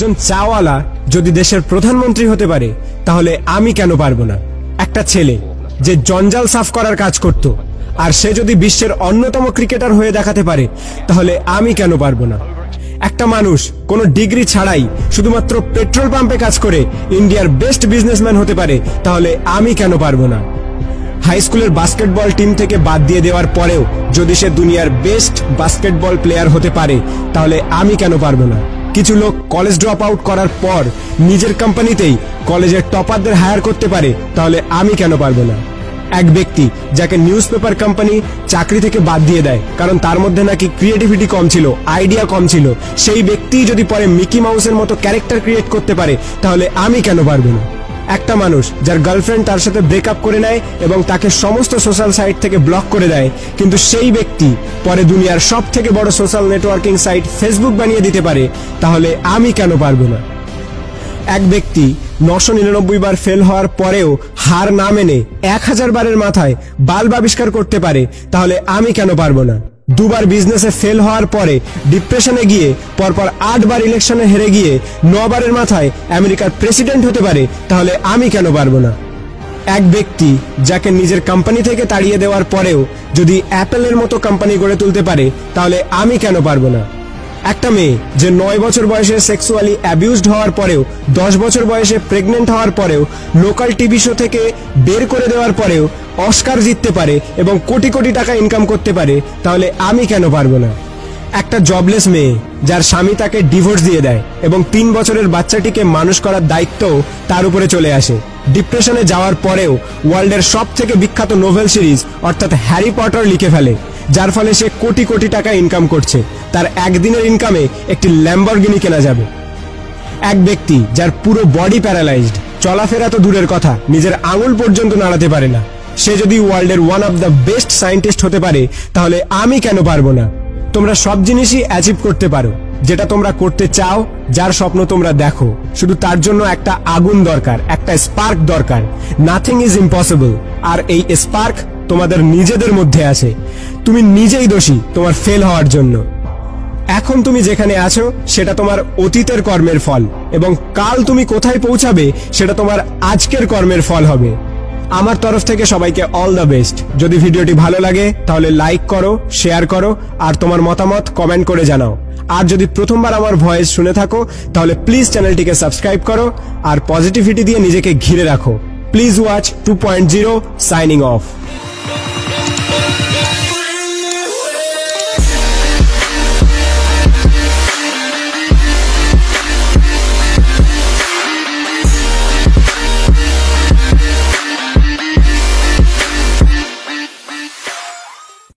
একজন চাওয়ালা যদি দেশের প্রধানমন্ত্রী হতে পারে তাহলে আমি কেন পারবো না? একটা ছেলে যে জঞ্জাল সাফ করার কাজ করত আর সে যদি বিশ্বের অন্যতম ক্রিকেটার হয়ে দেখাতে পারে তাহলে আমি কেন পারবো না? একটা মানুষ কোনো ডিগ্রি ছাড়াই শুধুমাত্র পেট্রোল পাম্পে কাজ করে ইন্ডিয়ার বেস্ট বিজনেসম্যান হতে পারে তাহলে আমি কেন পারবো না? হাই স্কুলের বাস্কেটবল টিম থেকে বাদ দিয়ে দেওয়ার পরেও যদি সে দুনিয়ার বেস্ট বাস্কেটবল প্লেয়ার হতে পারে তাহলে আমি কেন পারবো না? কিছু লোক কলেজ ড্রপ আউট করার পর নিজের কোম্পানিতেই কলেজের টপারদের হায়ার করতে পারে তাহলে আমি কেন পারবো না? এক ব্যক্তি যাকে নিউজ পেপার কোম্পানি চাকরি থেকে বাদ দিয়ে দেয় কারণ তার মধ্যে নাকি ক্রিয়েটিভিটি কম ছিল, আইডিয়া কম ছিল, সেই ব্যক্তি যদি পরে মিকি মাউসের মতো ক্যারেক্টার ক্রিয়েট করতে পারে তাহলে আমি কেন পারবো না? একটা মানুষ যার গার্লফ্রেন্ড তার সাথে ব্রেকআপ করে নেয় এবং তাকে সমস্ত সোশ্যাল সাইট থেকে ব্লক করে দেয়, কিন্তু সেই ব্যক্তি পরে দুনিয়ার সব থেকে বড় সোশ্যাল নেটওয়ার্কিং সাইট ফেসবুক বানিয়ে দিতে পারে তাহলে আমি কেন পারবো না? এক ব্যক্তি 999 বার ফেল হওয়ার পরেও হার না মেনে 1000 বারের মাথায় বাল্ব আবিষ্কার করতে পারে তাহলে আমি কেন পারবো না? দুবার বিজনেসে ফেল হওয়ার পরে ডিপ্রেশনে গিয়ে পরপর 8 বার ইলেকশনে হেরে গিয়ে 9 বারের মাথায় আমেরিকার প্রেসিডেন্ট হতে পারে তাহলে আমি কেন পারবো না? এক ব্যক্তি যাকে নিজের কোম্পানি থেকে তাড়িয়ে দেওয়ার পরেও যদি অ্যাপেলের মতো কোম্পানি গড়ে তুলতে পারে তাহলে আমি কেন পারবো না? একটা মেয়ে যে 9 বছর বয়সে সেক্সুয়ালি অ্যাবিউজড হওয়ার পরেও 10 বছর বয়সে প্রেগনেন্ট হওয়ার পরেও লোকাল টিভি শো থেকে বের করে দেওয়ার পরেও অস্কার জিততে পারে এবং কোটি কোটি টাকা ইনকাম করতে পারে তাহলে আমি কেন পারবো না? একটা জবলেস মেয়ে যার স্বামী তাকে ডিভোর্স দিয়ে দেয় এবং 3 বছরের বাচ্চাটিকে মানুষ করার দায়িত্ব তার উপরে চলে আসে, ডিপ্রেশনে যাওয়ার পরেও ওয়ার্ল্ডের সব থেকে বিখ্যাত নোভেল সিরিজ অর্থাৎ হ্যারি পটার লিখে ফেলে, যার ফলে সে কোটি কোটি টাকা ইনকাম করছে, তার একদিনের ইনকামে একটি ল্যাম্বরগিনি কেনা যাবে। এক ব্যক্তি যার পুরো বডি প্যারালাইজড, চলাফেরা তো দূরের কথা, নিজের আঙুল পর্যন্ত নাড়াতে পারে না, সে যদি ওয়ার্ল্ডের one of the best scientist হতে পারে তাহলে আমি কেন পারবো না? তোমরা সব জিনিসই অ্যাচিভ করতে পারো যেটা তোমরা করতে চাও, যার স্বপ্ন তোমরা দেখো, শুধু তার জন্য একটা আগুন দরকার, একটা স্পার্ক দরকার। নাথিং ইজ ইম্পসিবল, আর এই স্পার্ক তোমাদের নিজেদের মধ্যে আছে। তুমি নিজেই দোষী তোমার ফেল হওয়ার জন্য। এখন তুমি যেখানে আছো সেটা তোমার অতীতের কর্মের ফল, এবং কাল তুমি কোথায় পৌঁছাবে সেটা তোমার আজকের কর্মের ফল হবে। আমার তরফ থেকে সবাইকে অল দ্য বেস্ট। যদি ভিডিওটি ভালো লাগে তাহলে লাইক করো, শেয়ার করো, আর তোমার মতামত কমেন্ট করে জানাও। আর যদি প্রথমবার আমার ভয়েস শুনে থাকো তাহলে প্লিজ চ্যানেলটিকে সাবস্ক্রাইব করো আর পজিটিভিটি দিয়ে নিজেকে ঘিরে রাখো। Please watch 2.0 signing off.